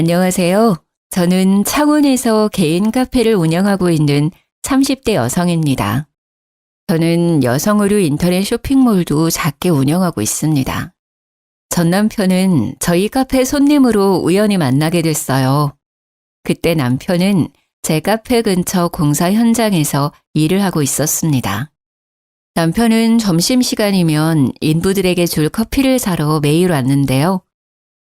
안녕하세요. 저는 창원에서 개인 카페를 운영하고 있는 30대 여성입니다. 저는 여성 의류 인터넷 쇼핑몰도 작게 운영하고 있습니다. 전 남편은 저희 카페 손님으로 우연히 만나게 됐어요. 그때 남편은 제 카페 근처 공사 현장에서 일을 하고 있었습니다. 남편은 점심시간이면 인부들에게 줄 커피를 사러 매일 왔는데요.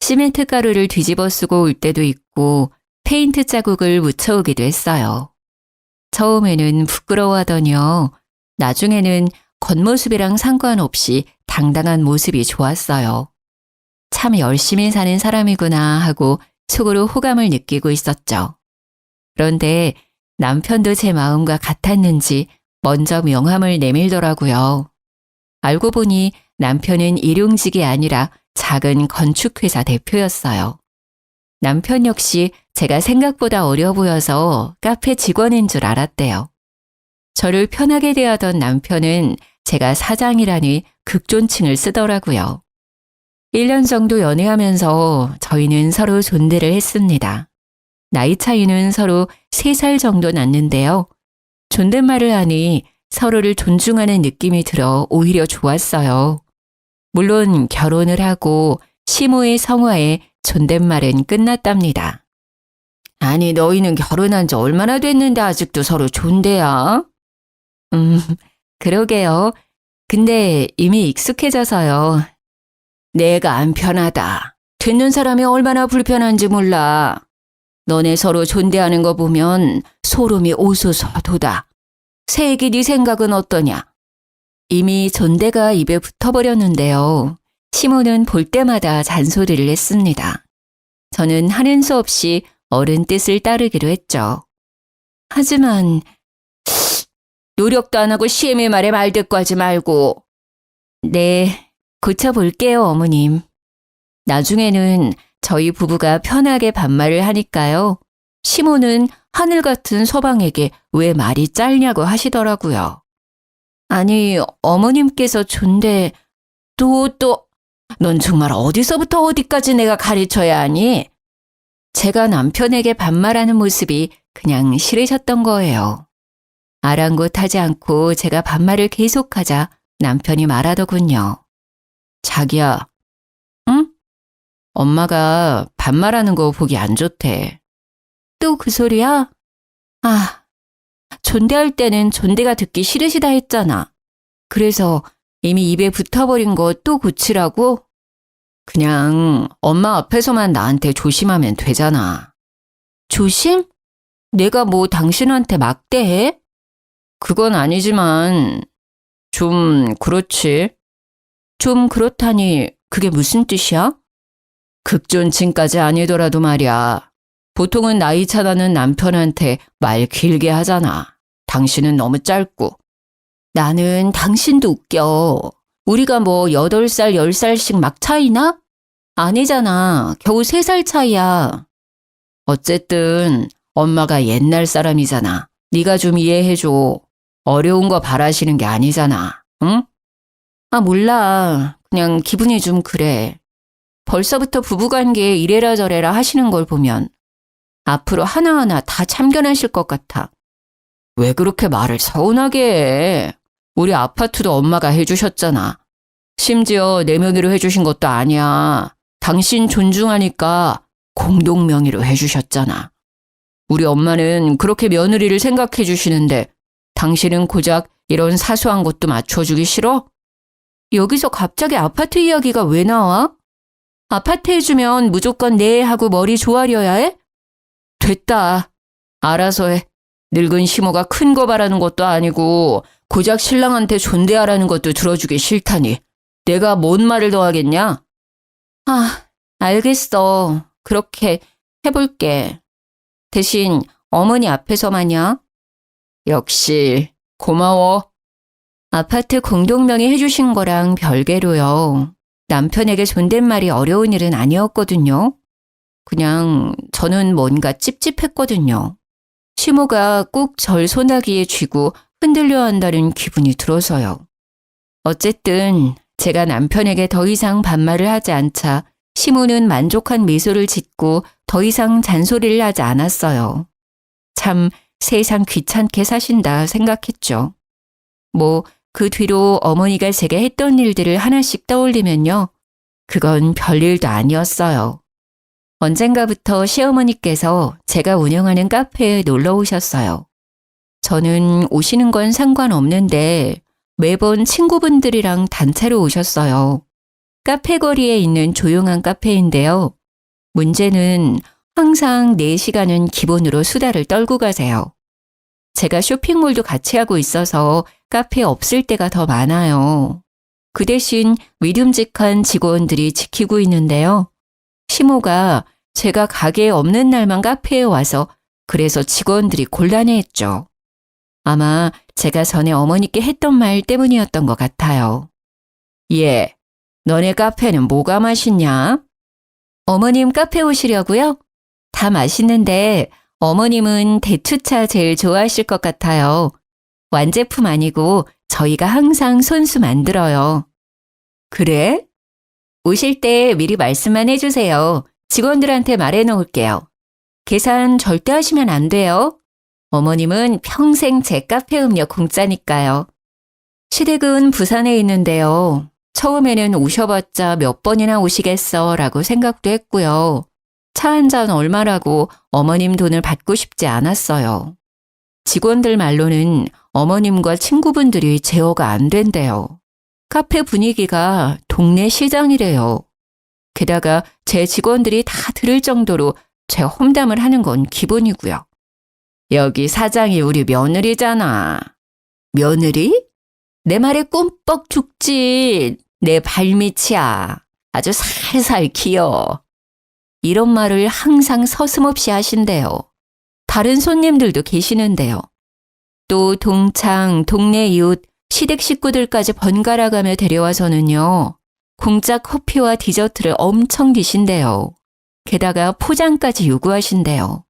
시멘트 가루를 뒤집어 쓰고 올 때도 있고 페인트 자국을 묻혀오기도 했어요. 처음에는 부끄러워하더니요. 나중에는 겉모습이랑 상관없이 당당한 모습이 좋았어요. 참 열심히 사는 사람이구나 하고 속으로 호감을 느끼고 있었죠. 그런데 남편도 제 마음과 같았는지 먼저 명함을 내밀더라고요. 알고 보니 남편은 일용직이 아니라 작은 건축회사 대표였어요. 남편 역시 제가 생각보다 어려 보여서 카페 직원인 줄 알았대요. 저를 편하게 대하던 남편은 제가 사장이라니 극존칭을 쓰더라고요. 1년 정도 연애하면서 저희는 서로 존대를 했습니다. 나이 차이는 서로 3살 정도 났는데요. 존댓말을 하니 서로를 존중하는 느낌이 들어 오히려 좋았어요. 물론 결혼을 하고 시모의 성화에 존댓말은 끝났답니다. 아니, 너희는 결혼한 지 얼마나 됐는데 아직도 서로 존대야? 그러게요. 근데 이미 익숙해져서요. 내가 안 편하다. 듣는 사람이 얼마나 불편한지 몰라. 너네 서로 존대하는 거 보면 소름이 오소서도다. 새애기 네 생각은 어떠냐? 이미 존대가 입에 붙어버렸는데요. 시모는 볼 때마다 잔소리를 했습니다. 저는 하는 수 없이 어른 뜻을 따르기로 했죠. 하지만 노력도 안 하고 시애미 말에 말대꾸하지 말고. 네, 고쳐볼게요, 어머님. 나중에는 저희 부부가 편하게 반말을 하니까요. 시모는 하늘 같은 서방에게 왜 말이 짧냐고 하시더라고요. 아니, 어머님께서 존대, 넌 정말 어디서부터 어디까지 내가 가르쳐야 하니? 제가 남편에게 반말하는 모습이 그냥 싫으셨던 거예요. 아랑곳하지 않고 제가 반말을 계속하자 남편이 말하더군요. 자기야, 응? 엄마가 반말하는 거 보기 안 좋대. 또 그 소리야? 아, 존대할 때는 존대가 듣기 싫으시다 했잖아. 그래서 이미 입에 붙어버린 거 또 고치라고? 그냥 엄마 앞에서만 나한테 조심하면 되잖아. 조심? 내가 뭐 당신한테 막대해? 그건 아니지만 좀 그렇지. 좀 그렇다니 그게 무슨 뜻이야? 극존칭까지 아니더라도 말이야. 보통은 나이 차나는 남편한테 말 길게 하잖아. 당신은 너무 짧고. 나는 당신도 웃겨. 우리가 뭐 8살, 10살씩 막 차이나? 아니잖아. 겨우 3살 차이야. 어쨌든 엄마가 옛날 사람이잖아. 네가 좀 이해해줘. 어려운 거 바라시는 게 아니잖아. 응? 아, 몰라. 그냥 기분이 좀 그래. 벌써부터 부부관계에 이래라 저래라 하시는 걸 보면 앞으로 하나하나 다 참견하실 것 같아. 왜 그렇게 말을 서운하게 해? 우리 아파트도 엄마가 해주셨잖아. 심지어 내 명의로 해주신 것도 아니야. 당신 존중하니까 공동 명의로 해주셨잖아. 우리 엄마는 그렇게 며느리를 생각해 주시는데 당신은 고작 이런 사소한 것도 맞춰주기 싫어? 여기서 갑자기 아파트 이야기가 왜 나와? 아파트 해주면 무조건 네 하고 머리 조아려야 해? 됐다. 알아서 해. 늙은 시모가 큰 거 바라는 것도 아니고 고작 신랑한테 존대하라는 것도 들어주기 싫다니. 내가 뭔 말을 더 하겠냐? 아, 알겠어. 그렇게 해볼게. 대신 어머니 앞에서만요. 역시 고마워. 아파트 공동명의 해주신 거랑 별개로요. 남편에게 존댓말이 어려운 일은 아니었거든요. 그냥 저는 뭔가 찝찝했거든요. 시모가 꼭 절 소나기에 쥐고 흔들려 한다는 기분이 들어서요. 어쨌든 제가 남편에게 더 이상 반말을 하지 않자 시모는 만족한 미소를 짓고 더 이상 잔소리를 하지 않았어요. 참 세상 귀찮게 사신다 생각했죠. 그 뒤로 어머니가 제게 했던 일들을 하나씩 떠올리면요. 그건 별일도 아니었어요. 언젠가부터 시어머니께서 제가 운영하는 카페에 놀러 오셨어요. 저는 오시는 건 상관없는데 매번 친구분들이랑 단체로 오셨어요. 카페 거리에 있는 조용한 카페인데요. 문제는 항상 4시간은 기본으로 수다를 떨고 가세요. 제가 쇼핑몰도 같이 하고 있어서 카페에 없을 때가 더 많아요. 그 대신 믿음직한 직원들이 지키고 있는데요. 시모가 제가 가게에 없는 날만 카페에 와서 그래서 직원들이 곤란해했죠. 아마 제가 전에 어머니께 했던 말 때문이었던 것 같아요. 예, 너네 카페는 뭐가 맛있냐? 어머님 카페 오시려고요? 다 맛있는데 어머님은 대추차 제일 좋아하실 것 같아요. 완제품 아니고 저희가 항상 손수 만들어요. 그래? 오실 때 미리 말씀만 해주세요. 직원들한테 말해놓을게요. 계산 절대 하시면 안 돼요. 어머님은 평생 제 카페 음료 공짜니까요. 시댁은 부산에 있는데요. 처음에는 오셔봤자 몇 번이나 오시겠어 라고 생각도 했고요. 차 한 잔 얼마라고 어머님 돈을 받고 싶지 않았어요. 직원들 말로는 어머님과 친구분들이 제어가 안 된대요. 카페 분위기가 동네 시장이래요. 게다가 제 직원들이 다 들을 정도로 제 험담을 하는 건 기본이고요. 여기 사장이 우리 며느리잖아. 며느리? 내 말에 꿈뻑 죽지. 내 발밑이야. 아주 살살 기어. 이런 말을 항상 서슴없이 하신대요. 다른 손님들도 계시는데요. 또 동창, 동네 이웃, 시댁 식구들까지 번갈아 가며 데려와서는요. 공짜 커피와 디저트를 엄청 드신대요. 게다가 포장까지 요구하신대요.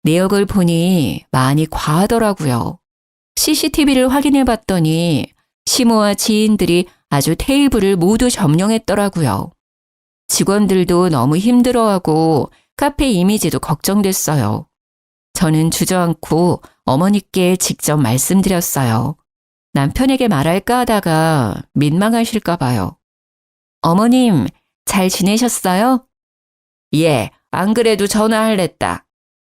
내역을 보니 많이 과하더라고요. CCTV를 확인해 봤더니 시모와 지인들이 아주 테이블을 모두 점령했더라고요. 직원들도 너무 힘들어하고 카페 이미지도 걱정됐어요. 저는 주저앉고 어머니께 직접 말씀드렸어요. 남편에게 말할까 하다가 민망하실까 봐요. 어머님, 잘 지내셨어요? 예, 안 그래도 전화할랬다.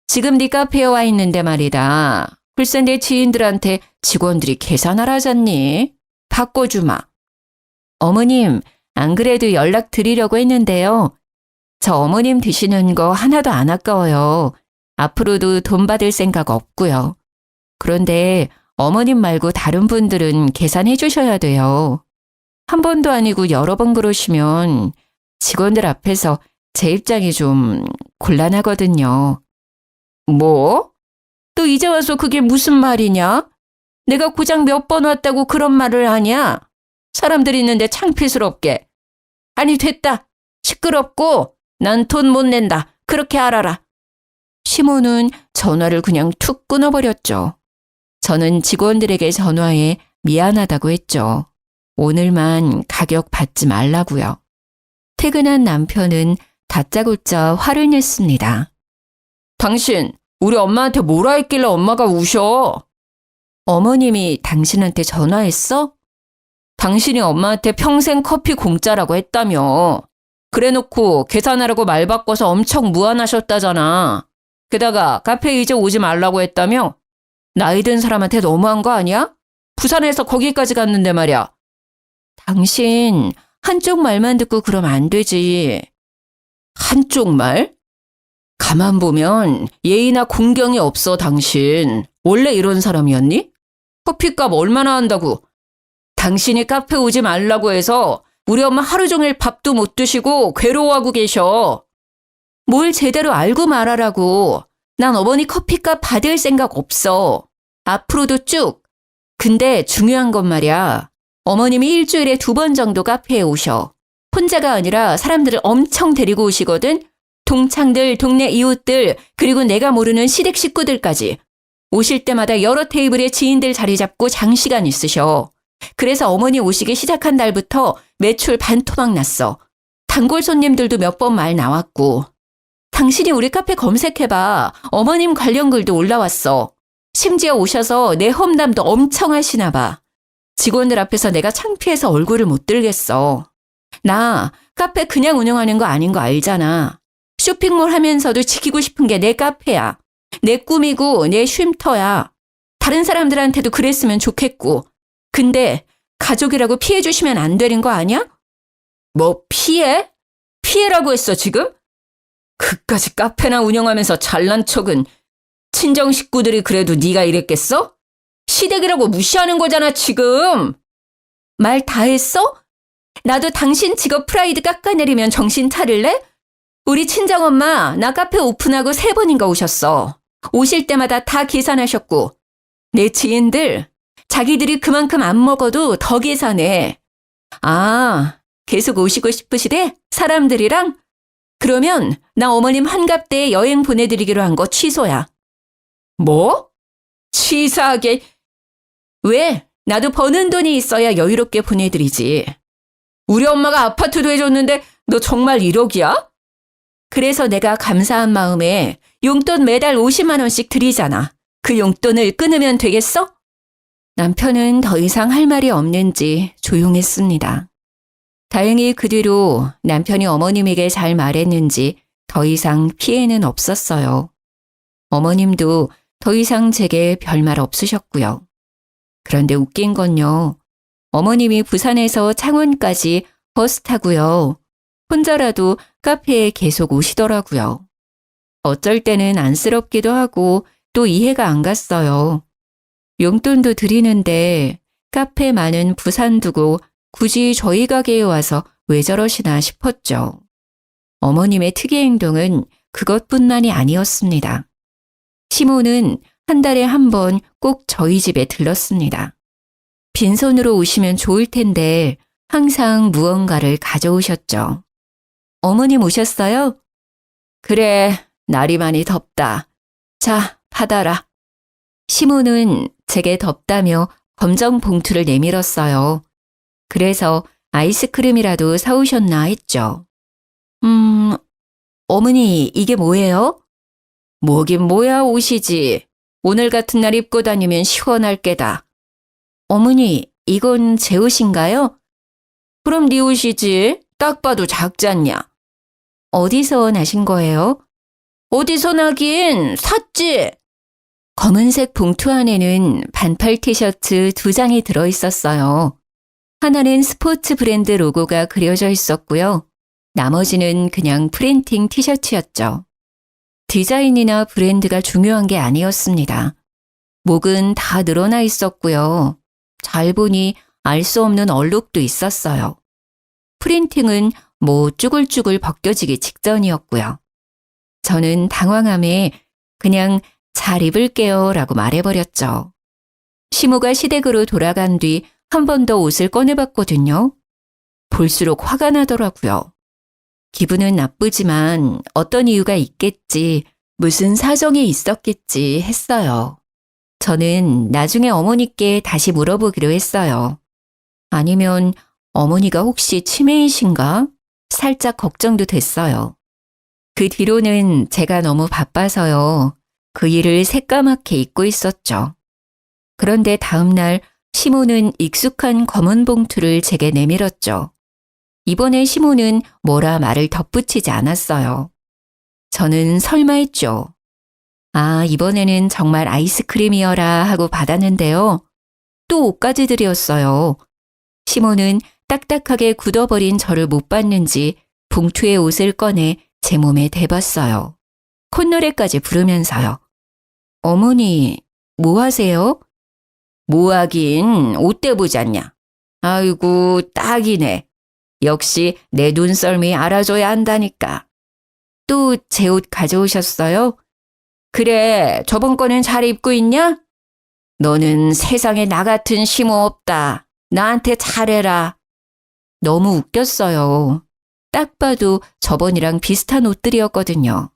지금 네 카페에 와 있는데 말이다. 글쎄 내 지인들한테 직원들이 계산하라잖니. 바꿔주마. 어머님, 안 그래도 연락 드리려고 했는데요. 저 어머님 드시는 거 하나도 안 아까워요. 앞으로도 돈 받을 생각 없고요. 그런데 어머님 말고 다른 분들은 계산해 주셔야 돼요. 한 번도 아니고 여러 번 그러시면 직원들 앞에서 제 입장이 좀 곤란하거든요. 뭐? 또 이제 와서 그게 무슨 말이냐? 내가 고작 몇 번 왔다고 그런 말을 하냐? 사람들 있는데 창피스럽게. 아니 됐다. 시끄럽고 난 돈 못 낸다. 그렇게 알아라. 시모는 전화를 그냥 툭 끊어버렸죠. 저는 직원들에게 전화해 미안하다고 했죠. 오늘만 가격 받지 말라고요. 퇴근한 남편은 다짜고짜 화를 냈습니다. 당신 우리 엄마한테 뭐라 했길래 엄마가 우셔? 어머님이 당신한테 전화했어? 당신이 엄마한테 평생 커피 공짜라고 했다며. 그래놓고 계산하라고 말 바꿔서 엄청 무안하셨다잖아. 게다가 카페에 이제 오지 말라고 했다며? 나이 든 사람한테 너무한 거 아니야? 부산에서 거기까지 갔는데 말이야. 당신 한쪽 말만 듣고 그러면 안 되지. 한쪽 말? 가만 보면 예의나 공경이 없어 당신. 원래 이런 사람이었니? 커피값 얼마나 한다고? 당신이 카페 오지 말라고 해서 우리 엄마 하루 종일 밥도 못 드시고 괴로워하고 계셔. 뭘 제대로 알고 말하라고. 난 어머니 커피값 받을 생각 없어. 앞으로도 쭉. 근데 중요한 건 말이야. 어머님이 일주일에 2번 정도 카페에 오셔. 혼자가 아니라 사람들을 엄청 데리고 오시거든. 동창들, 동네 이웃들, 그리고 내가 모르는 시댁 식구들까지. 오실 때마다 여러 테이블에 지인들 자리 잡고 장시간 있으셔. 그래서 어머니 오시기 시작한 날부터 매출 반토막 났어. 단골 손님들도 몇 번 말 나왔고. 당신이 우리 카페 검색해봐. 어머님 관련 글도 올라왔어. 심지어 오셔서 내 험담도 엄청 하시나 봐. 직원들 앞에서 내가 창피해서 얼굴을 못 들겠어. 나 카페 그냥 운영하는 거 아닌 거 알잖아. 쇼핑몰 하면서도 지키고 싶은 게 내 카페야. 내 꿈이고 내 쉼터야. 다른 사람들한테도 그랬으면 좋겠고. 근데 가족이라고 피해 주시면 안 되는 거 아니야? 뭐 피해? 피해라고 했어 지금? 그까지 카페나 운영하면서 잘난 척은 친정 식구들이 그래도 네가 이랬겠어? 시댁이라고 무시하는 거잖아 지금. 말 다 했어? 나도 당신 직업 프라이드 깎아내리면 정신 차릴래? 우리 친정엄마 나 카페 오픈하고 3번인가 오셨어. 오실 때마다 다 계산하셨고. 내 지인들 자기들이 그만큼 안 먹어도 더 계산해. 아, 계속 오시고 싶으시대? 사람들이랑? 그러면 나 어머님 환갑 때 여행 보내드리기로 한 거 취소야. 뭐? 치사하게. 왜? 나도 버는 돈이 있어야 여유롭게 보내드리지. 우리 엄마가 아파트도 해줬는데 너 정말 1억이야? 그래서 내가 감사한 마음에 용돈 매달 50만 원씩 드리잖아. 그 용돈을 끊으면 되겠어? 남편은 더 이상 할 말이 없는지 조용했습니다. 다행히 그 뒤로 남편이 어머님에게 잘 말했는지 더 이상 피해는 없었어요. 어머님도 더 이상 제게 별말 없으셨고요. 그런데 웃긴 건요. 어머님이 부산에서 창원까지 버스 타고요. 혼자라도 카페에 계속 오시더라고요. 어쩔 때는 안쓰럽기도 하고 또 이해가 안 갔어요. 용돈도 드리는데 카페 많은 부산 두고 굳이 저희 가게에 와서 왜 저러시나 싶었죠. 어머님의 특이 행동은 그것뿐만이 아니었습니다. 시모는 한 달에 한 번 꼭 저희 집에 들렀습니다. 빈손으로 오시면 좋을 텐데 항상 무언가를 가져오셨죠. 어머님 오셨어요? 그래, 날이 많이 덥다. 자, 받아라. 시모는 제게 덥다며 검정 봉투를 내밀었어요. 그래서 아이스크림이라도 사오셨나 했죠. 어머니 이게 뭐예요? 뭐긴 뭐야 옷이지. 오늘 같은 날 입고 다니면 시원할 게다. 어머니 이건 제 옷인가요? 그럼 네 옷이지. 딱 봐도 작지 않냐. 어디서 나신 거예요? 어디서 나긴 샀지. 검은색 봉투 안에는 반팔 티셔츠 2장이 들어있었어요. 하나는 스포츠 브랜드 로고가 그려져 있었고요. 나머지는 그냥 프린팅 티셔츠였죠. 디자인이나 브랜드가 중요한 게 아니었습니다. 목은 다 늘어나 있었고요. 잘 보니 알 수 없는 얼룩도 있었어요. 프린팅은 뭐 쭈글쭈글 벗겨지기 직전이었고요. 저는 당황함에 그냥 잘 입을게요 라고 말해버렸죠. 시모가 시댁으로 돌아간 뒤 한 번 더 옷을 꺼내봤거든요. 볼수록 화가 나더라고요. 기분은 나쁘지만 어떤 이유가 있겠지, 무슨 사정이 있었겠지 했어요. 저는 나중에 어머니께 다시 물어보기로 했어요. 아니면 어머니가 혹시 치매이신가? 살짝 걱정도 됐어요. 그 뒤로는 제가 너무 바빠서요. 그 일을 새까맣게 잊고 있었죠. 그런데 다음 날 시모는 익숙한 검은 봉투를 제게 내밀었죠. 이번에 시모는 뭐라 말을 덧붙이지 않았어요. 저는 설마 했죠. 아, 이번에는 정말 아이스크림이어라 하고 받았는데요. 또 옷까지 드렸어요. 시모는 딱딱하게 굳어버린 저를 못 봤는지 봉투에 옷을 꺼내 제 몸에 대봤어요. 콧노래까지 부르면서요. 어머니, 뭐 하세요? 뭐 하긴 옷대 보지 않냐. 아이고, 딱이네. 역시 내 눈썰미 알아줘야 한다니까. 또 제 옷 가져오셨어요? 그래, 저번 거는 잘 입고 있냐? 너는 세상에 나 같은 시모 없다. 나한테 잘해라. 너무 웃겼어요. 딱 봐도 저번이랑 비슷한 옷들이었거든요.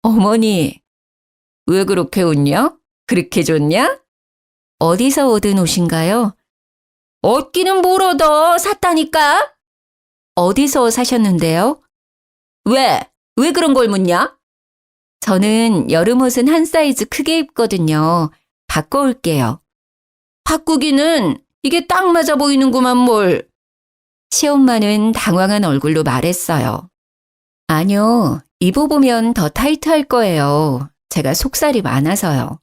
어머니, 왜 그렇게 웃냐? 그렇게 좋냐? 어디서 얻은 옷인가요? 얻기는 뭘 얻어? 샀다니까? 어디서 사셨는데요? 왜? 왜 그런 걸 묻냐? 저는 여름 옷은 한 사이즈 크게 입거든요. 바꿔올게요. 바꾸기는 이게 딱 맞아 보이는구만 뭘. 시엄마는 당황한 얼굴로 말했어요. 아니요, 입어보면 더 타이트할 거예요. 제가 속살이 많아서요.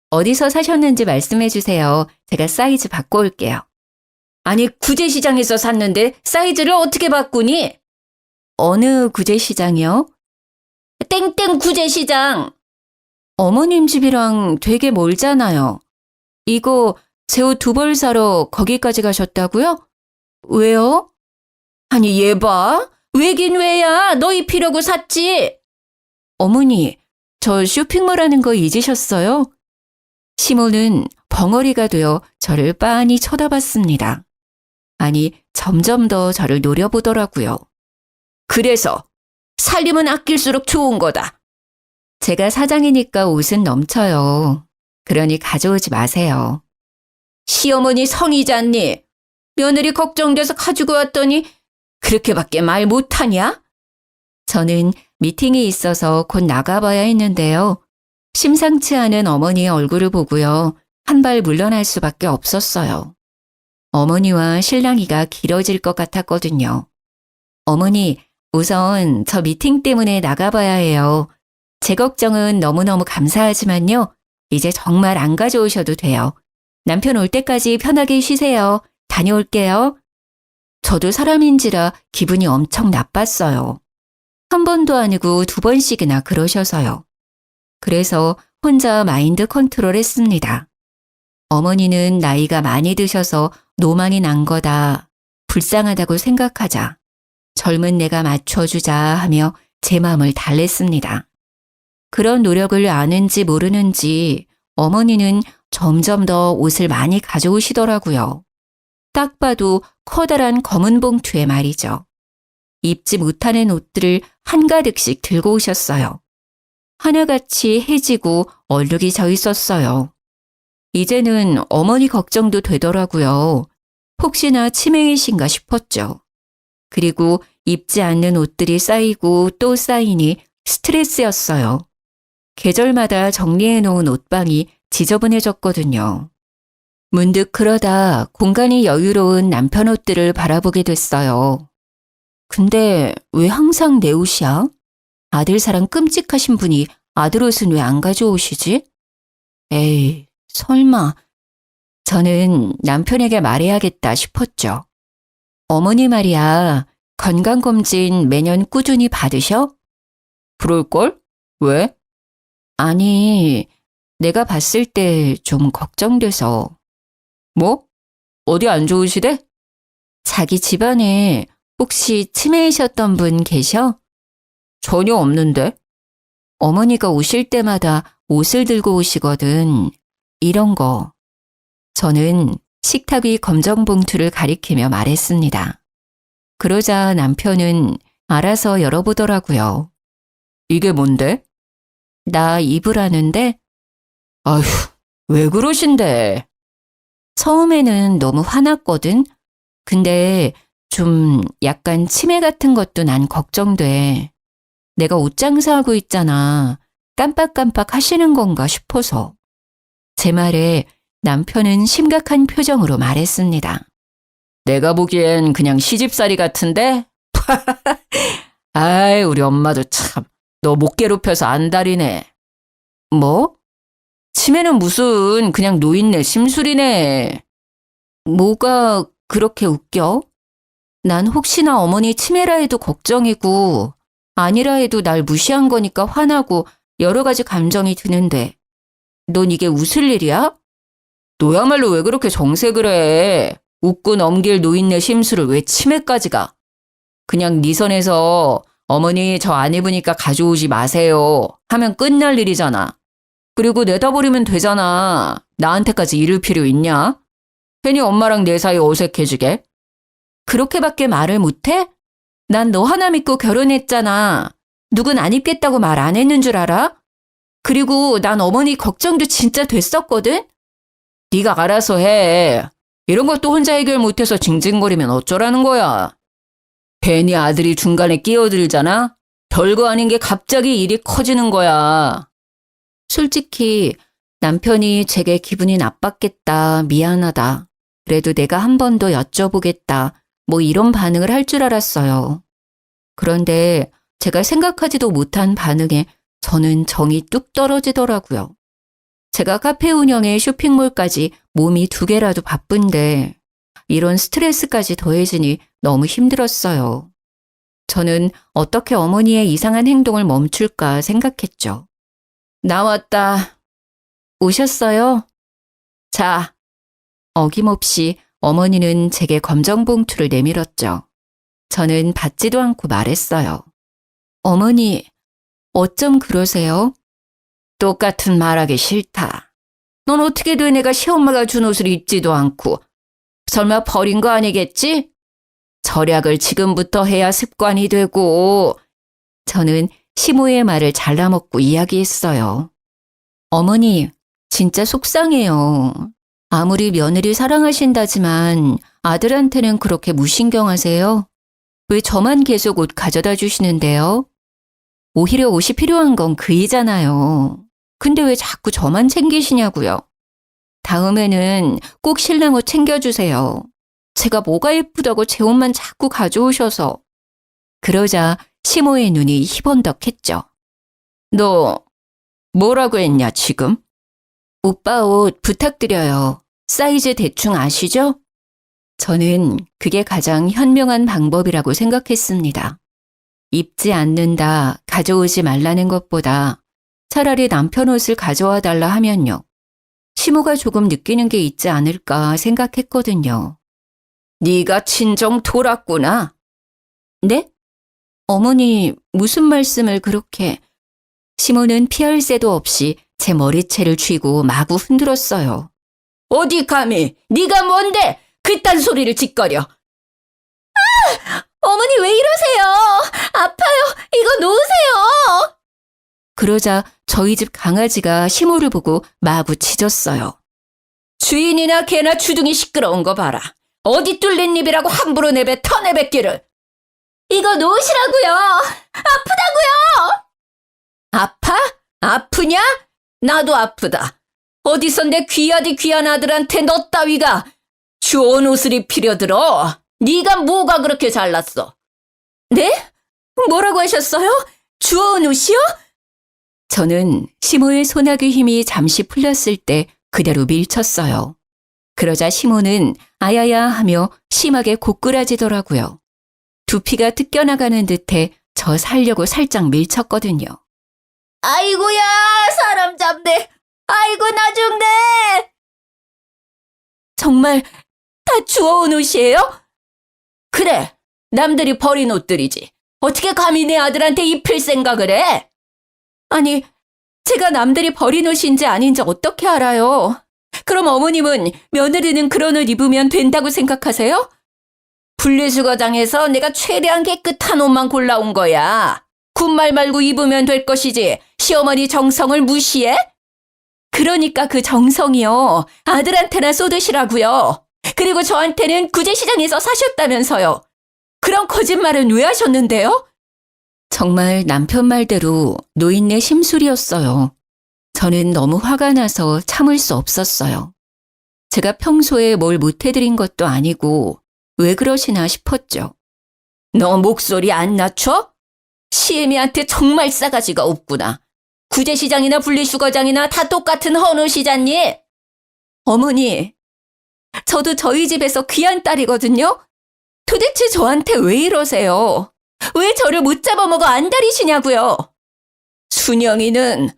어디서 사셨는지 말씀해 주세요. 제가 사이즈 바꿔올게요. 아니, 구제시장에서 샀는데 사이즈를 어떻게 바꾸니? 어느 구제시장이요? 땡땡 구제시장. 어머님 집이랑 되게 멀잖아요. 이거 제 옷 2벌 사러 거기까지 가셨다고요? 왜요? 아니, 얘 봐. 왜긴 왜야. 너 입히려고 샀지. 어머니, 저 쇼핑몰 하는 거 잊으셨어요? 시모는 벙어리가 되어 저를 빤히 쳐다봤습니다. 아니, 점점 더 저를 노려보더라고요. 그래서 살림은 아낄수록 좋은 거다. 제가 사장이니까 옷은 넘쳐요. 그러니 가져오지 마세요. 시어머니 성이잖니. 며느리 걱정돼서 가지고 왔더니 그렇게밖에 말 못하냐? 저는 미팅이 있어서 곧 나가봐야 했는데요. 심상치 않은 어머니의 얼굴을 보고요. 한 발 물러날 수밖에 없었어요. 어머니와 실랑이가 길어질 것 같았거든요. 어머니, 우선 저 미팅 때문에 나가봐야 해요. 제 걱정은 너무너무 감사하지만요. 이제 정말 안 가져오셔도 돼요. 남편 올 때까지 편하게 쉬세요. 다녀올게요. 저도 사람인지라 기분이 엄청 나빴어요. 한 번도 아니고 2번씩이나 그러셔서요. 그래서 혼자 마인드 컨트롤 했습니다. 어머니는 나이가 많이 드셔서 노망이 난 거다. 불쌍하다고 생각하자. 젊은 내가 맞춰주자 하며 제 마음을 달랬습니다. 그런 노력을 아는지 모르는지 어머니는 점점 더 옷을 많이 가져오시더라고요. 딱 봐도 커다란 검은 봉투에 말이죠. 입지 못하는 옷들을 한가득씩 들고 오셨어요. 하나같이 해지고 얼룩이 져 있었어요. 이제는 어머니 걱정도 되더라고요. 혹시나 치매이신가 싶었죠. 그리고 입지 않는 옷들이 쌓이고 또 쌓이니 스트레스였어요. 계절마다 정리해 놓은 옷방이 지저분해졌거든요. 문득 그러다 공간이 여유로운 남편 옷들을 바라보게 됐어요. 근데 왜 항상 내 옷이야? 아들 사랑 끔찍하신 분이 아들 옷은 왜 안 가져오시지? 에이, 설마. 저는 남편에게 말해야겠다 싶었죠. 어머니 말이야, 건강검진 매년 꾸준히 받으셔? 그럴걸? 왜? 아니, 내가 봤을 때 좀 걱정돼서. 뭐? 어디 안 좋으시대? 자기 집안에 혹시 치매이셨던 분 계셔? 전혀 없는데. 어머니가 오실 때마다 옷을 들고 오시거든. 이런 거. 저는 식탁 위 검정 봉투를 가리키며 말했습니다. 그러자 남편은 알아서 열어보더라고요. 이게 뭔데? 나 입으라는데? 아휴, 왜 그러신데? 처음에는 너무 화났거든. 근데 좀 약간 치매 같은 것도 난 걱정돼. 내가 옷 장사하고 있잖아. 깜빡깜빡 하시는 건가 싶어서. 제 말에 남편은 심각한 표정으로 말했습니다. 내가 보기엔 그냥 시집살이 같은데? 아이, 우리 엄마도 참, 너 못 괴롭혀서 안달이네. 뭐? 치매는 무슨 그냥 노인네 심술이네. 뭐가 그렇게 웃겨? 난 혹시나 어머니 치매라 해도 걱정이고 아니라 해도 날 무시한 거니까 화나고 여러 가지 감정이 드는데 넌 이게 웃을 일이야? 너야말로 왜 그렇게 정색을 해? 웃고 넘길 노인네 심술을 왜 치매까지 가? 그냥 네 선에서 어머니 저 안 입으니까 가져오지 마세요 하면 끝날 일이잖아. 그리고 내다버리면 되잖아. 나한테까지 이를 필요 있냐? 괜히 엄마랑 내 사이 어색해지게. 그렇게밖에 말을 못해? 난 너 하나 믿고 결혼했잖아. 누군 안 입겠다고 말 안 했는 줄 알아? 그리고 난 어머니 걱정도 진짜 됐었거든? 네가 알아서 해. 이런 것도 혼자 해결 못해서 징징거리면 어쩌라는 거야. 괜히 아들이 중간에 끼어들잖아? 별거 아닌 게 갑자기 일이 커지는 거야. 솔직히 남편이 제게 기분이 나빴겠다, 미안하다. 그래도 내가 한 번 더 여쭤보겠다. 뭐 이런 반응을 할 줄 알았어요. 그런데 제가 생각하지도 못한 반응에 저는 정이 뚝 떨어지더라고요. 제가 카페 운영에 쇼핑몰까지 몸이 2개라도 바쁜데 이런 스트레스까지 더해지니 너무 힘들었어요. 저는 어떻게 어머니의 이상한 행동을 멈출까 생각했죠. 나왔다. 오셨어요? 자, 어김없이 어머니는 제게 검정봉투를 내밀었죠. 저는 받지도 않고 말했어요. 어머니, 어쩜 그러세요? 똑같은 말하기 싫다. 넌 어떻게 돼 내가 시엄마가 준 옷을 입지도 않고 설마 버린 거 아니겠지? 절약을 지금부터 해야 습관이 되고. 저는 시모의 말을 잘라먹고 이야기했어요. 어머니, 진짜 속상해요. 아무리 며느리 사랑하신다지만 아들한테는 그렇게 무신경하세요? 왜 저만 계속 옷 가져다 주시는데요? 오히려 옷이 필요한 건 그이잖아요. 근데 왜 자꾸 저만 챙기시냐고요. 다음에는 꼭 신랑 옷 챙겨주세요. 제가 뭐가 예쁘다고 제 옷만 자꾸 가져오셔서. 그러자 시모의 눈이 희번덕했죠. 너 뭐라고 했냐 지금? 오빠 옷 부탁드려요. 사이즈 대충 아시죠? 저는 그게 가장 현명한 방법이라고 생각했습니다. 입지 않는다, 가져오지 말라는 것보다 차라리 남편 옷을 가져와 달라 하면요. 시모가 조금 느끼는 게 있지 않을까 생각했거든요. 네가 친정 돌았구나. 네? 어머니 무슨 말씀을 그렇게. 시모는 피할 새도 없이 제 머리채를 쥐고 마구 흔들었어요. 어디 감히 네가 뭔데 그딴 소리를 짓거려. 어머니 왜 이러세요? 아파요. 이거 놓으세요. 그러자 저희 집 강아지가 시모를 보고 마구 짖었어요. 주인이나 개나 주둥이 시끄러운 거 봐라. 어디 뚫린 입이라고 함부로 내뱉기를. 이거 놓으시라고요. 아프다고요. 아파? 아프냐? 나도 아프다. 어디서 내 귀하디 귀한 아들한테 너 따위가 주운 옷을 입히려 들어. 네가 뭐가 그렇게 잘났어? 네? 뭐라고 하셨어요? 주워온 옷이요? 저는 시모의 소나기 힘이 잠시 풀렸을 때 그대로 밀쳤어요. 그러자 시모는 아야야 하며 심하게 고꾸라지더라고요. 두피가 뜯겨나가는 듯해 저 살려고 살짝 밀쳤거든요. 아이고야 사람 잡네. 아이고 나 죽네. 정말 다 주워온 옷이에요? 그래, 남들이 버린 옷들이지. 어떻게 감히 내 아들한테 입힐 생각을 해? 아니, 제가 남들이 버린 옷인지 아닌지 어떻게 알아요? 그럼 어머님은 며느리는 그런 옷 입으면 된다고 생각하세요? 분리수거장에서 내가 최대한 깨끗한 옷만 골라온 거야. 군말 말고 입으면 될 것이지 시어머니 정성을 무시해? 그러니까 그 정성이요. 아들한테나 쏟으시라고요. 그리고 저한테는 구제시장에서 사셨다면서요. 그런 거짓말은 왜 하셨는데요? 정말 남편 말대로 노인네 심술이었어요. 저는 너무 화가 나서 참을 수 없었어요. 제가 평소에 뭘 못해드린 것도 아니고 왜 그러시나 싶었죠. 너 목소리 안 낮춰? 시애미한테 정말 싸가지가 없구나. 구제시장이나 분리수거장이나 다 똑같은 헌옷이잖니? 어머니, 저도 저희 집에서 귀한 딸이거든요? 도대체 저한테 왜 이러세요? 왜 저를 못 잡아먹어 안달이시냐고요? 순영이는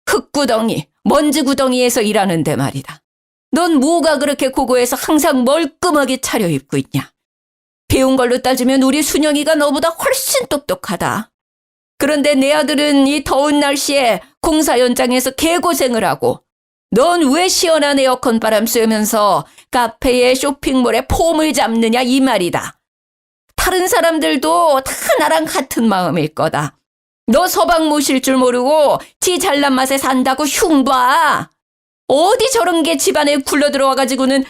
흙구덩이, 먼지구덩이에서 일하는데 말이다. 넌 뭐가 그렇게 고고해서 항상 멀끔하게 차려입고 있냐? 배운 걸로 따지면 우리 순영이가 너보다 훨씬 똑똑하다. 그런데 내 아들은 이 더운 날씨에 공사 현장에서 개고생을 하고 넌 왜 시원한 에어컨 바람 쐬면서 카페에 쇼핑몰에 폼을 잡느냐 이 말이다. 다른 사람들도 다 나랑 같은 마음일 거다. 너 서방 모실 줄 모르고 지 잘난 맛에 산다고 흉봐. 어디 저런 게 집안에 굴러 들어와가지고는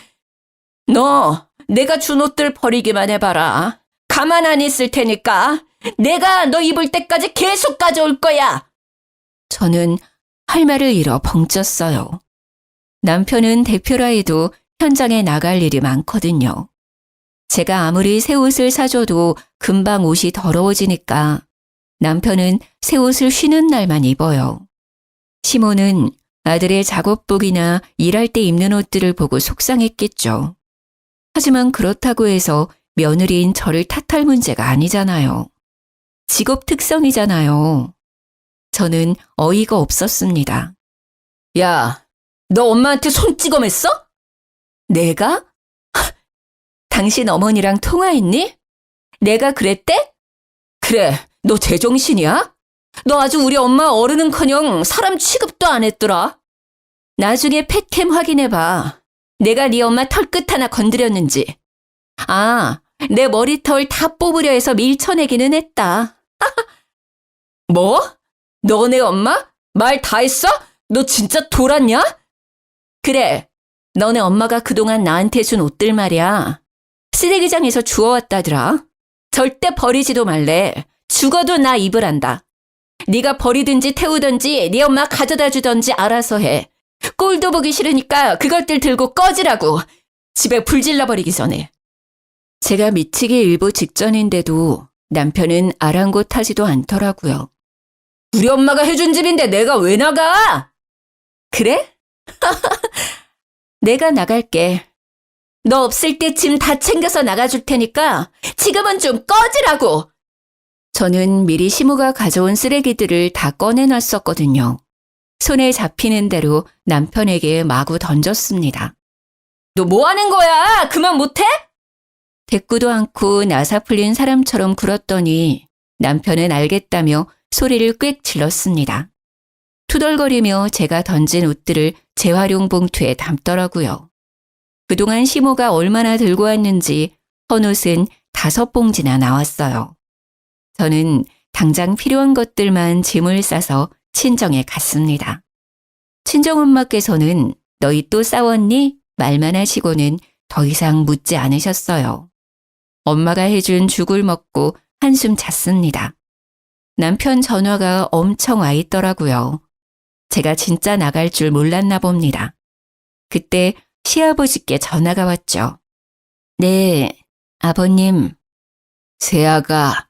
너 내가 준 옷들 버리기만 해봐라. 가만 안 있을 테니까 내가 너 입을 때까지 계속 가져올 거야. 저는 할 말을 잃어 벙쪘어요. 남편은 대표라 해도 현장에 나갈 일이 많거든요. 제가 아무리 새 옷을 사줘도 금방 옷이 더러워지니까 남편은 새 옷을 쉬는 날만 입어요. 시모는 아들의 작업복이나 일할 때 입는 옷들을 보고 속상했겠죠. 하지만 그렇다고 해서 며느리인 저를 탓할 문제가 아니잖아요. 직업 특성이잖아요. 저는 어이가 없었습니다. 야, 너 엄마한테 손찌검했어? 내가? 당신 어머니랑 통화했니? 내가 그랬대? 그래, 너 제정신이야? 너 아주 우리 엄마 어른은커녕 사람 취급도 안 했더라. 나중에 펫캠 확인해봐. 내가 네 엄마 털끝 하나 건드렸는지. 아, 내 머리털 다 뽑으려 해서 밀쳐내기는 했다. 뭐? 너네 엄마? 말 다 했어? 너 진짜 돌았냐? 그래, 너네 엄마가 그동안 나한테 준 옷들 말이야. 쓰레기장에서 주워왔다더라. 절대 버리지도 말래. 죽어도 나 입으란다. 네가 버리든지 태우든지 네 엄마 가져다 주든지 알아서 해. 꼴도 보기 싫으니까 그것들 들고 꺼지라고. 집에 불 질러버리기 전에. 제가 미치기 일보 직전인데도 남편은 아랑곳하지도 않더라고요. 우리 엄마가 해준 집인데 내가 왜 나가? 그래? 내가 나갈게. 너 없을 때 짐 다 챙겨서 나가줄 테니까 지금은 좀 꺼지라고. 저는 미리 시모가 가져온 쓰레기들을 다 꺼내놨었거든요. 손에 잡히는 대로 남편에게 마구 던졌습니다. 너 뭐 하는 거야? 그만 못해? 대꾸도 않고 나사 풀린 사람처럼 굴었더니 남편은 알겠다며 소리를 꽥 질렀습니다. 투덜거리며 제가 던진 옷들을 재활용 봉투에 담더라고요. 그동안 시모가 얼마나 들고 왔는지 헌옷은 5봉지나 나왔어요. 저는 당장 필요한 것들만 짐을 싸서 친정에 갔습니다. 친정엄마께서는 너희 또 싸웠니? 말만 하시고는 더 이상 묻지 않으셨어요. 엄마가 해준 죽을 먹고 한숨 잤습니다. 남편 전화가 엄청 와 있더라고요. 제가 진짜 나갈 줄 몰랐나 봅니다. 그때 시아버지께 전화가 왔죠. 네, 아버님. 세아가.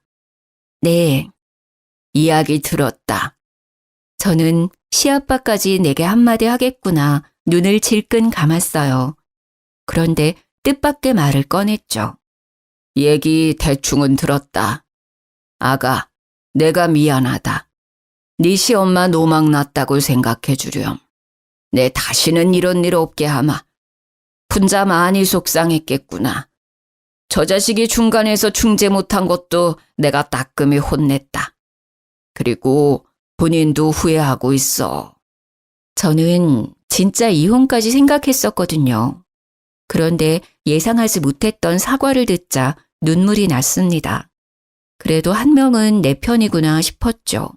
네, 이야기 들었다. 저는 시아빠까지 내게 한마디 하겠구나 눈을 질끈 감았어요. 그런데 뜻밖의 말을 꺼냈죠. 얘기 대충은 들었다. 아가, 내가 미안하다. 네 시엄마 노망 났다고 생각해 주렴. 내 다시는 이런 일 없게 하마. 혼자 많이 속상했겠구나. 저 자식이 중간에서 중재 못한 것도 내가 따끔히 혼냈다. 그리고 본인도 후회하고 있어. 저는 진짜 이혼까지 생각했었거든요. 그런데 예상하지 못했던 사과를 듣자 눈물이 났습니다. 그래도 한 명은 내 편이구나 싶었죠.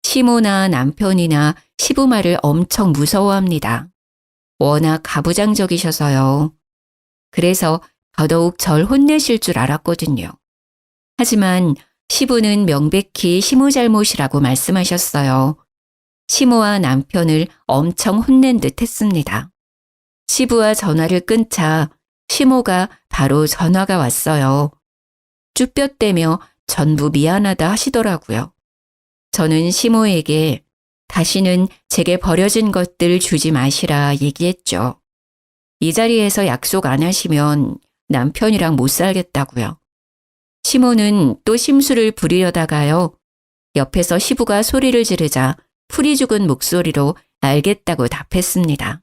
시모나 남편이나 시부마를 엄청 무서워합니다. 워낙 가부장적이셔서요. 그래서 더더욱 절 혼내실 줄 알았거든요. 하지만 시부는 명백히 시모 잘못이라고 말씀하셨어요. 시모와 남편을 엄청 혼낸 듯 했습니다. 시부와 전화를 끊자 시모가 바로 전화가 왔어요. 쭈뼛대며 전부 미안하다 하시더라고요. 저는 시모에게 다시는 제게 버려진 것들 주지 마시라 얘기했죠. 이 자리에서 약속 안 하시면 남편이랑 못 살겠다고요. 시모는 또 심술을 부리려다가요. 옆에서 시부가 소리를 지르자 풀이 죽은 목소리로 알겠다고 답했습니다.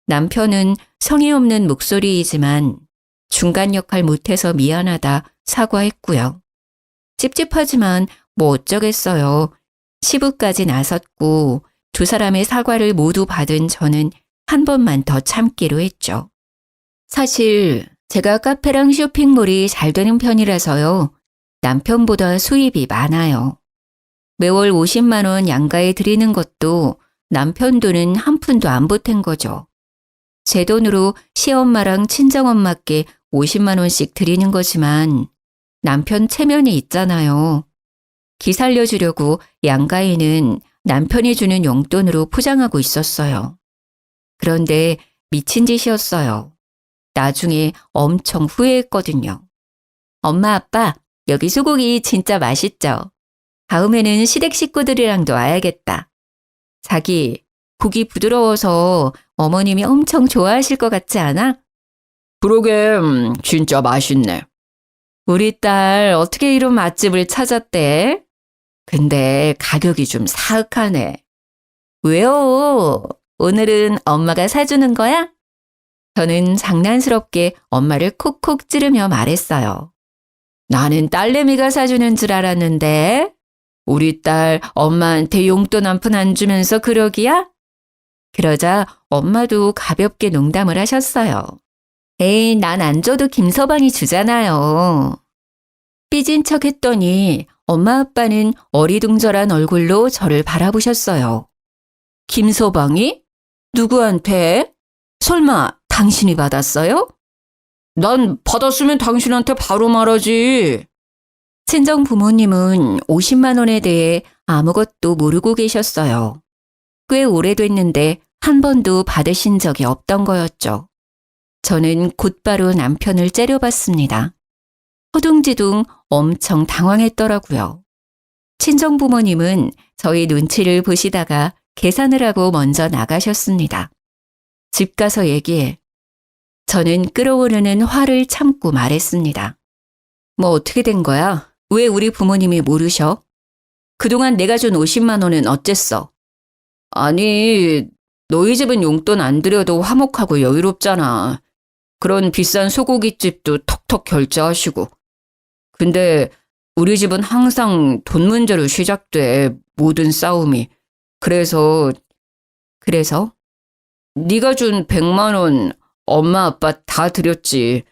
남편은 성의 없는 목소리이지만 중간 역할 못해서 미안하다 사과했고요. 찝찝하지만 뭐 어쩌겠어요. 시부까지 나섰고 두 사람의 사과를 모두 받은 저는 한 번만 더 참기로 했죠. 사실 제가 카페랑 쇼핑몰이 잘 되는 편이라서요. 남편보다 수입이 많아요. 매월 50만 원 양가에 드리는 것도 남편 돈은 한 푼도 안 보탠 거죠. 제 돈으로 시엄마랑 친정엄마께 50만 원씩 드리는 거지만 남편 체면이 있잖아요. 기 살려주려고 양가인은 남편이 주는 용돈으로 포장하고 있었어요. 그런데 미친 짓이었어요. 나중에 엄청 후회했거든요. 엄마, 아빠, 여기 소고기 진짜 맛있죠? 다음에는 시댁 식구들이랑도 와야겠다. 자기, 고기 부드러워서 어머님이 엄청 좋아하실 것 같지 않아? 그러게, 진짜 맛있네. 우리 딸 어떻게 이런 맛집을 찾았대? 근데 가격이 좀 사악하네. 왜요? 오늘은 엄마가 사주는 거야? 저는 장난스럽게 엄마를 콕콕 찌르며 말했어요. 나는 딸내미가 사주는 줄 알았는데 우리 딸 엄마한테 용돈 한 푼 안 주면서 그러기야? 그러자 엄마도 가볍게 농담을 하셨어요. 에이, 난 안 줘도 김서방이 주잖아요. 삐진 척 했더니 엄마 아빠는 어리둥절한 얼굴로 저를 바라보셨어요. 김서방이? 누구한테? 설마 당신이 받았어요? 난 받았으면 당신한테 바로 말하지. 친정 부모님은 50만 원에 대해 아무것도 모르고 계셨어요. 꽤 오래됐는데 한 번도 받으신 적이 없던 거였죠. 저는 곧바로 남편을 째려봤습니다. 허둥지둥 엄청 당황했더라고요. 친정 부모님은 저희 눈치를 보시다가 계산을 하고 먼저 나가셨습니다. 집 가서 얘기해. 저는 끓어오르는 화를 참고 말했습니다. 뭐 어떻게 된 거야? 왜 우리 부모님이 모르셔? 그동안 내가 준 50만 원은 어쨌어? 아니, 너희 집은 용돈 안 드려도 화목하고 여유롭잖아. 그런 비싼 소고기집도 턱턱 결제하시고. 근데 우리 집은 항상 돈 문제로 시작돼, 모든 싸움이. 그래서 네가 준 100만 원 엄마 아빠 다 드렸지.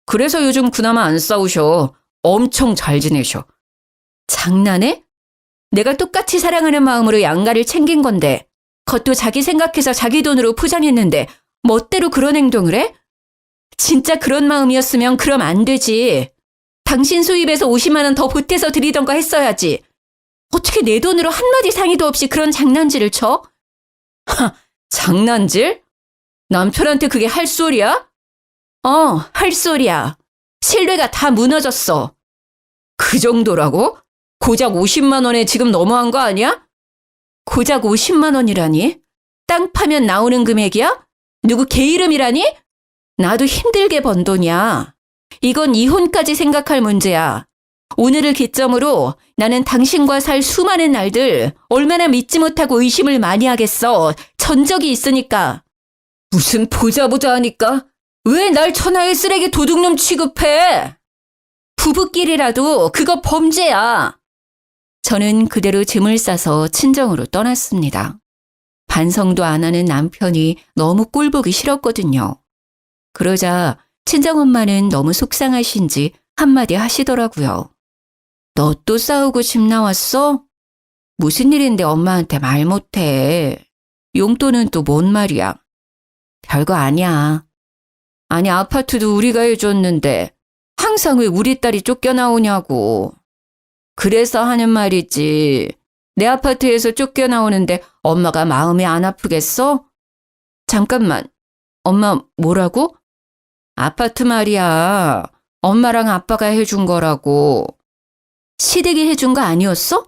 그래서 요즘 그나마 안 싸우셔. 엄청 잘 지내셔. 장난해? 내가 똑같이 사랑하는 마음으로 양가를 챙긴 건데 그것도 자기 생각해서 자기 돈으로 포장했는데 멋대로 그런 행동을 해? 진짜 그런 마음이었으면 그럼 안 되지. 당신 수입에서 50만 원 더 보태서 드리던가 했어야지. 어떻게 내 돈으로 한마디 상의도 없이 그런 장난질을 쳐? 장난질? 남편한테 그게 할 소리야? 할 소리야. 신뢰가 다 무너졌어. 그 정도라고? 고작 50만 원에 지금 너무한 거 아니야? 고작 50만 원이라니? 땅 파면 나오는 금액이야? 누구 개 이름이라니? 나도 힘들게 번 돈이야. 이건 이혼까지 생각할 문제야. 오늘을 기점으로 나는 당신과 살 수많은 날들 얼마나 믿지 못하고 의심을 많이 하겠어. 전적이 있으니까. 무슨 보자 하니까? 왜 날 천하의 쓰레기 도둑놈 취급해? 부부끼리라도 그거 범죄야. 저는 그대로 짐을 싸서 친정으로 떠났습니다. 반성도 안 하는 남편이 너무 꼴보기 싫었거든요. 그러자 친정엄마는 너무 속상하신지 한마디 하시더라고요. 너 또 싸우고 집 나왔어? 무슨 일인데 엄마한테 말 못해. 용돈은 또 뭔 말이야. 별거 아니야. 아니 아파트도 우리가 해줬는데 항상 왜 우리 딸이 쫓겨나오냐고. 그래서 하는 말이지. 내 아파트에서 쫓겨나오는데 엄마가 마음이 안 아프겠어? 잠깐만. 엄마 뭐라고? 아파트 말이야. 엄마랑 아빠가 해준 거라고. 시댁이 해준 거 아니었어?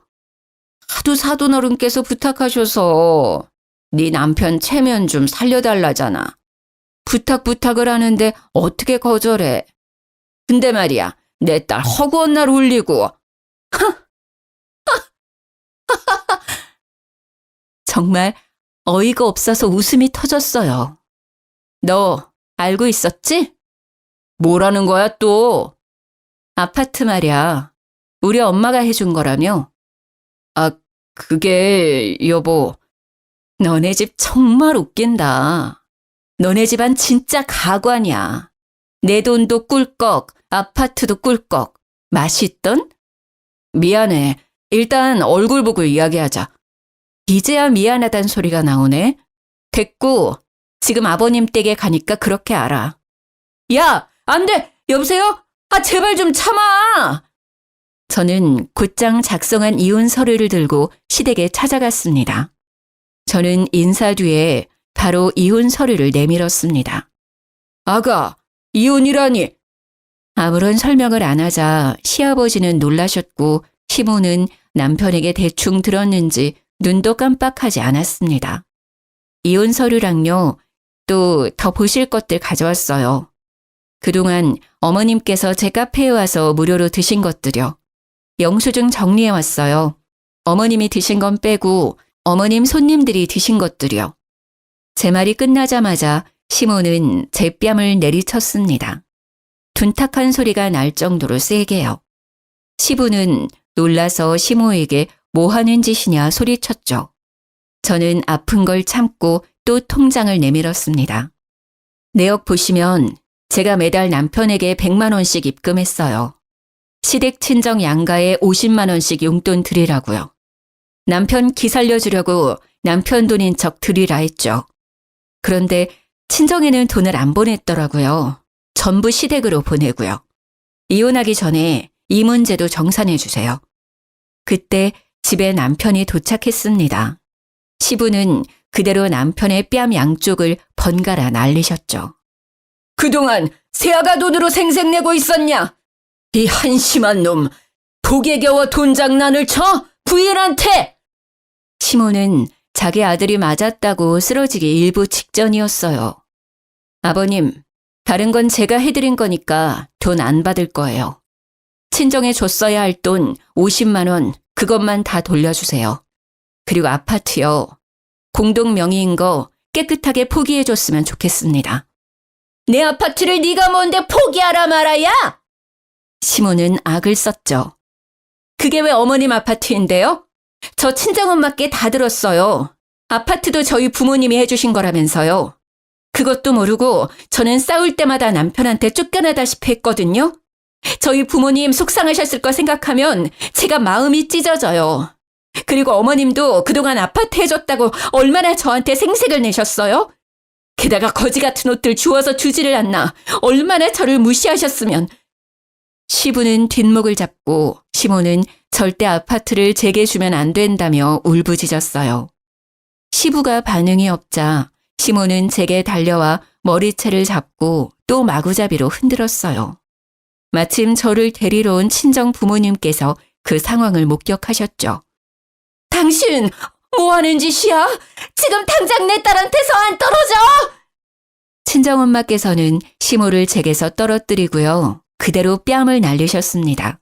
하도 사돈어른께서 부탁하셔서 네 남편 체면 좀 살려달라잖아. 부탁을 하는데 어떻게 거절해. 근데 말이야, 내 딸 허구한 날 울리고. 정말 어이가 없어서 웃음이 터졌어요. 너 알고 있었지? 뭐라는 거야 또? 아파트 말이야. 우리 엄마가 해준 거라며. 아, 그게 여보. 너네 집 정말 웃긴다. 너네 집안 진짜 가관이야. 내 돈도 꿀꺽, 아파트도 꿀꺽. 맛있던? 미안해. 일단 얼굴 보고 이야기하자. 이제야 미안하단 소리가 나오네. 됐고, 지금 아버님 댁에 가니까 그렇게 알아. 야, 안 돼! 여보세요? 아, 제발 좀 참아! 저는 곧장 작성한 이혼 서류를 들고 시댁에 찾아갔습니다. 저는 인사 뒤에 바로 이혼 서류를 내밀었습니다. 아가, 이혼이라니. 아무런 설명을 안 하자 시아버지는 놀라셨고 시모는 남편에게 대충 들었는지 눈도 깜빡하지 않았습니다. 이혼 서류랑요, 또 더 보실 것들 가져왔어요. 그동안 어머님께서 제 카페에 와서 무료로 드신 것들요. 영수증 정리해왔어요. 어머님이 드신 건 빼고 어머님 손님들이 드신 것들이요. 제 말이 끝나자마자 시모는 제 뺨을 내리쳤습니다. 둔탁한 소리가 날 정도로 세게요. 시부는 놀라서 시모에게 뭐 하는 짓이냐 소리쳤죠. 저는 아픈 걸 참고 또 통장을 내밀었습니다. 내역 보시면 제가 매달 남편에게 100만 원씩 입금했어요. 시댁 친정 양가에 50만 원씩 용돈 드리라고요. 남편 기 살려주려고 남편 돈인 척 드리라 했죠. 그런데 친정에는 돈을 안 보냈더라고요. 전부 시댁으로 보내고요. 이혼하기 전에 이 문제도 정산해 주세요. 그때 집에 남편이 도착했습니다. 시부는 그대로 남편의 뺨 양쪽을 번갈아 날리셨죠. 그동안 새아가 돈으로 생색내고 있었냐? 이 한심한 놈, 독에 겨워 돈 장난을 쳐? 부인한테! 시모는 자기 아들이 맞았다고 쓰러지기 일부 직전이었어요. 아버님, 다른 건 제가 해드린 거니까 돈 안 받을 거예요. 친정에 줬어야 할 돈 50만 원, 그것만 다 돌려주세요. 그리고 아파트요. 공동 명의인 거 깨끗하게 포기해줬으면 좋겠습니다. 내 아파트를 네가 뭔데 포기하라 말아야? 시모는 악을 썼죠. 그게 왜 어머님 아파트인데요? 저 친정엄마께 다 들었어요. 아파트도 저희 부모님이 해주신 거라면서요. 그것도 모르고 저는 싸울 때마다 남편한테 쫓겨나다시피 했거든요. 저희 부모님 속상하셨을 거 생각하면 제가 마음이 찢어져요. 그리고 어머님도 그동안 아파트 해줬다고 얼마나 저한테 생색을 내셨어요? 게다가 거지 같은 옷들 주워서 주지를 않나 얼마나 저를 무시하셨으면. 시부는 뒷목을 잡고 시모는 절대 아파트를 제게 주면 안 된다며 울부짖었어요. 시부가 반응이 없자 시모는 제게 달려와 머리채를 잡고 또 마구잡이로 흔들었어요. 마침 저를 데리러 온 친정 부모님께서 그 상황을 목격하셨죠. 당신 뭐 하는 짓이야? 지금 당장 내 딸한테서 안 떨어져! 친정엄마께서는 시모를 제게서 떨어뜨리고요. 그대로 뺨을 날리셨습니다.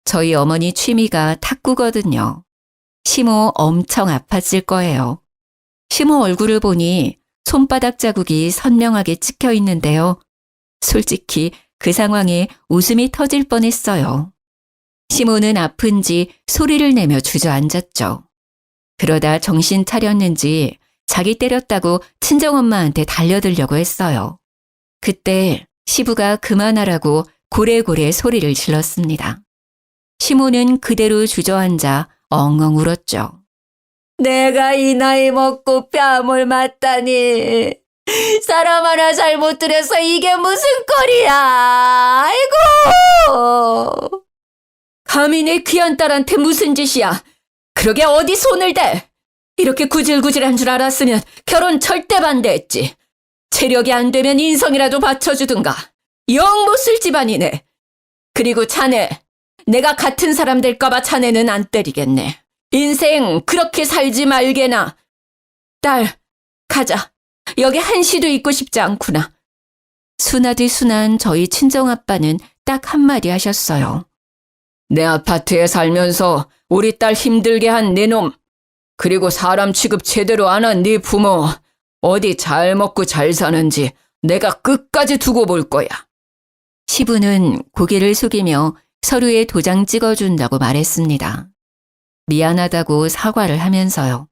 저희 어머니 취미가 탁구거든요. 시모 엄청 아팠을 거예요. 시모 얼굴을 보니 손바닥 자국이 선명하게 찍혀 있는데요. 솔직히 그 상황에 웃음이 터질 뻔했어요. 시모는 아픈지 소리를 내며 주저앉았죠. 그러다 정신 차렸는지 자기 때렸다고 친정엄마한테 달려들려고 했어요. 그때 시부가 그만하라고 고래고래 소리를 질렀습니다. 시모는 그대로 주저앉아 엉엉 울었죠. 내가 이 나이 먹고 뺨을 맞다니. 사람 하나 잘못 들여서 이게 무슨 꼴이야. 아이고. 감히 내 귀한 딸한테 무슨 짓이야. 그러게 어디 손을 대. 이렇게 구질구질한 줄 알았으면 결혼 절대 반대했지. 체력이 안 되면 인성이라도 받쳐주든가. 영 못 쓸 집안이네. 그리고 자네. 내가 같은 사람 될까봐 자네는 안 때리겠네. 인생 그렇게 살지 말게나. 딸, 가자. 여기 한시도 있고 싶지 않구나. 순하디 순한 저희 친정아빠는 딱 한마디 하셨어요. 내 아파트에 살면서 우리 딸 힘들게 한 네 놈, 그리고 사람 취급 제대로 안 한 네 부모, 어디 잘 먹고 잘 사는지 내가 끝까지 두고 볼 거야. 시부는 고개를 숙이며 서류에 도장 찍어준다고 말했습니다. 미안하다고 사과를 하면서요.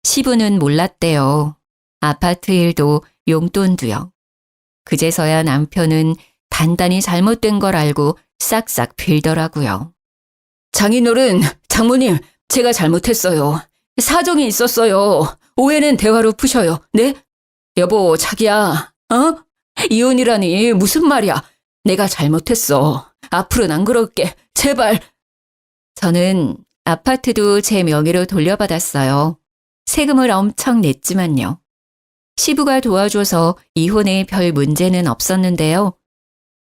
시부는 몰랐대요. 아파트 일도 용돈도요. 그제서야 남편은 단단히 잘못된 걸 알고 싹싹 빌더라고요. 장인어른, 장모님, 제가 잘못했어요. 사정이 있었어요. 오해는 대화로 푸셔요. 네? 여보, 자기야, 어? 이혼이라니 무슨 말이야? 내가 잘못했어. 앞으로는 안 그럴게. 제발. 저는 아파트도 제 명의로 돌려받았어요. 세금을 엄청 냈지만요. 시부가 도와줘서 이혼에 별 문제는 없었는데요.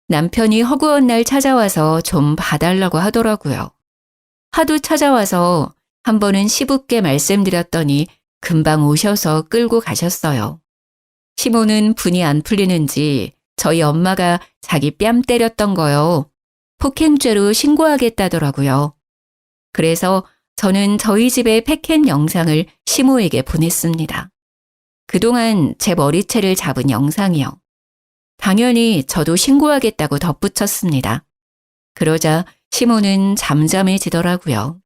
남편이 허구한 날 찾아와서 좀 봐달라고 하더라고요. 하도 찾아와서 한 번은 시부께 말씀드렸더니 금방 오셔서 끌고 가셨어요. 시모는 분이 안 풀리는지 저희 엄마가 자기 뺨 때렸던 거요. 폭행죄로 신고하겠다더라고요. 그래서 저는 저희 집의 패켄 영상을 시모에게 보냈습니다. 그동안 제 머리채를 잡은 영상이요. 당연히 저도 신고하겠다고 덧붙였습니다. 그러자 시모는 잠잠해지더라고요.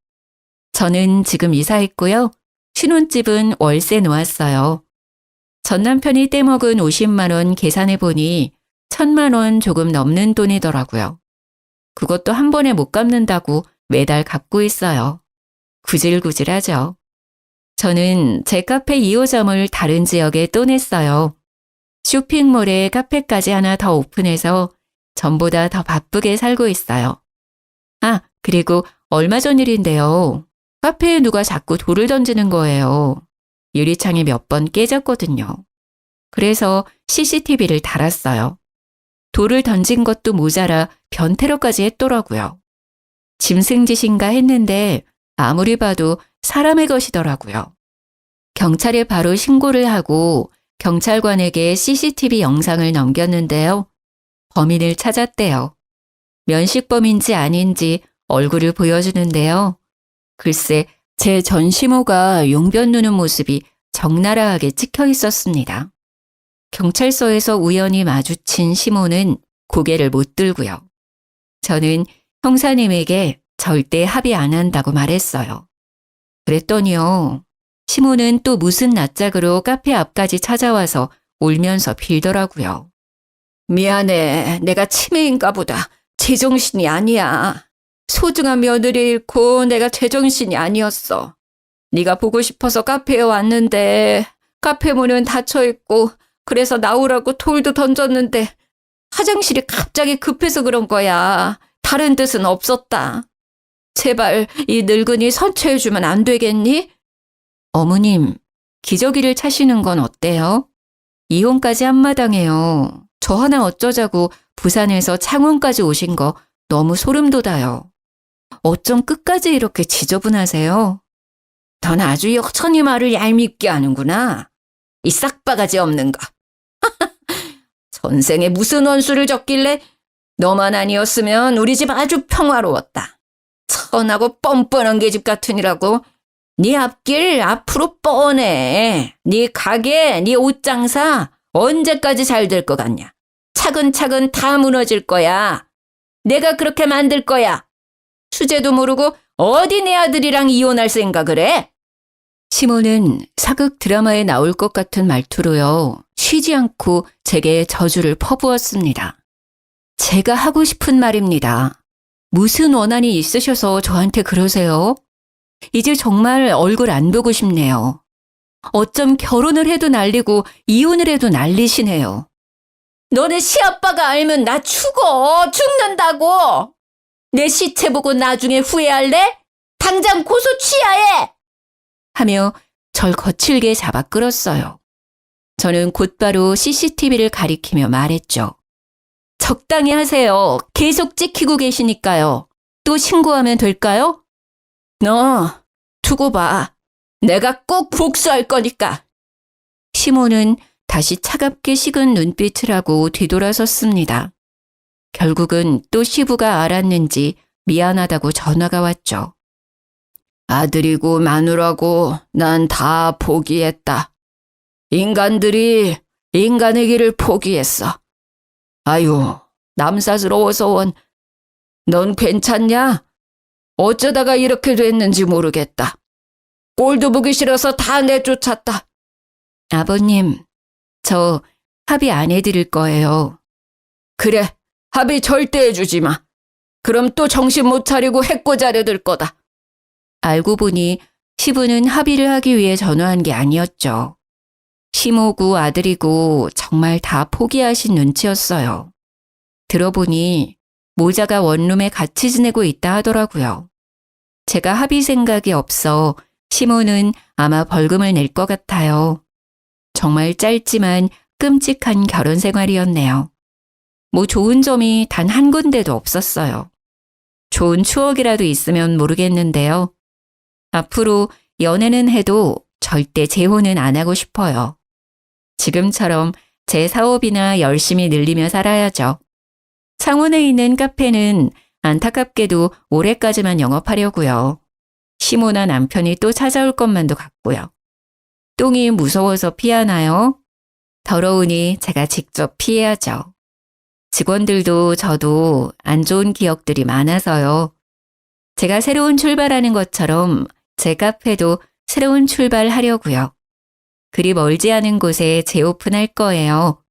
저는 지금 이사했고요. 신혼집은 월세 놓았어요. 전 남편이 떼먹은 50만 원 계산해보니 1,000만 원 조금 넘는 돈이더라고요. 그것도 한 번에 못 갚는다고 매달 갚고 있어요. 구질구질하죠. 저는 제 카페 2호점을 다른 지역에 또 냈어요. 쇼핑몰에 카페까지 하나 더 오픈해서 전보다 더 바쁘게 살고 있어요. 아, 그리고 얼마 전 일인데요. 카페에 누가 자꾸 돌을 던지는 거예요. 유리창이 몇 번 깨졌거든요. 그래서 CCTV를 달았어요. 돌을 던진 것도 모자라 변테러까지 했더라고요. 짐승짓인가 했는데 아무리 봐도 사람의 것이더라고요. 경찰에 바로 신고를 하고 경찰관에게 CCTV 영상을 넘겼는데요. 범인을 찾았대요. 면식범인지 아닌지 얼굴을 보여주는데요. 글쎄, 제 전시모가 용변 누는 모습이 적나라하게 찍혀 있었습니다. 경찰서에서 우연히 마주친 시모는 고개를 못 들고요. 저는 형사님에게 절대 합의 안 한다고 말했어요. 그랬더니요. 시모는 또 무슨 낯짝으로 카페 앞까지 찾아와서 울면서 빌더라고요. 미안해. 내가 치매인가 보다. 제정신이 아니야. 소중한 며느리 잃고 내가 제정신이 아니었어. 네가 보고 싶어서 카페에 왔는데 카페 문은 닫혀 있고 그래서 나오라고 돌도 던졌는데 화장실이 갑자기 급해서 그런 거야. 다른 뜻은 없었다. 제발 이 늙은이 선처해주면 안 되겠니? 어머님, 기저귀를 차시는 건 어때요? 이혼까지 한마당해요. 저 하나 어쩌자고 부산에서 창원까지 오신 거 너무 소름 돋아요. 어쩜 끝까지 이렇게 지저분하세요? 넌 아주 여전히 말을 얄밉게 하는구나. 이 싹바가지 없는 거. 전생에 무슨 원수를 졌길래 너만 아니었으면 우리 집 아주 평화로웠다. 천하고 뻔뻔한 계집 같으니라고. 네 앞길 앞으로 뻔해. 네 가게, 네 옷장사 언제까지 잘 될 것 같냐. 차근차근 다 무너질 거야. 내가 그렇게 만들 거야. 수제도 모르고 어디 내 아들이랑 이혼할 생각을 해? 시모는 사극 드라마에 나올 것 같은 말투로요. 쉬지 않고 제게 저주를 퍼부었습니다. 제가 하고 싶은 말입니다. 무슨 원한이 있으셔서 저한테 그러세요? 이제 정말 얼굴 안 보고 싶네요. 어쩜 결혼을 해도 난리고 이혼을 해도 난리시네요. 너네 시아빠가 알면 나 죽는다고. 내 시체 보고 나중에 후회할래? 당장 고소 취하해! 하며 절 거칠게 잡아 끌었어요. 저는 곧바로 CCTV를 가리키며 말했죠. 적당히 하세요. 계속 찍히고 계시니까요. 또 신고하면 될까요? 너 두고 봐. 내가 꼭 복수할 거니까. 시모는 다시 차갑게 식은 눈빛을 하고 뒤돌아섰습니다. 결국은 또 시부가 알았는지 미안하다고 전화가 왔죠. 아들이고 마누라고 난 다 포기했다. 인간들이 인간의 길을 포기했어. 아유, 남사스러워서 원. 넌 괜찮냐? 어쩌다가 이렇게 됐는지 모르겠다. 꼴도 보기 싫어서 다 내쫓았다. 아버님, 저 합의 안 해드릴 거예요. 그래, 합의 절대 해주지 마. 그럼 또 정신 못 차리고 해코자려들 거다. 알고 보니 시부는 합의를 하기 위해 전화한 게 아니었죠. 시모고 아들이고 정말 다 포기하신 눈치였어요. 들어보니 모자가 원룸에 같이 지내고 있다 하더라고요. 제가 합의 생각이 없어 시모는 아마 벌금을 낼 것 같아요. 정말 짧지만 끔찍한 결혼 생활이었네요. 뭐 좋은 점이 단 한 군데도 없었어요. 좋은 추억이라도 있으면 모르겠는데요. 앞으로 연애는 해도 절대 재혼은 안 하고 싶어요. 지금처럼 제 사업이나 열심히 늘리며 살아야죠. 창원에 있는 카페는 안타깝게도 올해까지만 영업하려고요. 시모나 남편이 또 찾아올 것만도 같고요. 똥이 무서워서 피하나요? 더러우니 제가 직접 피해야죠. 직원들도 저도 안 좋은 기억들이 많아서요. 제가 새로운 출발하는 것처럼 제 카페도 새로운 출발하려고요. 그리 멀지 않은 곳에 재오픈할 거예요.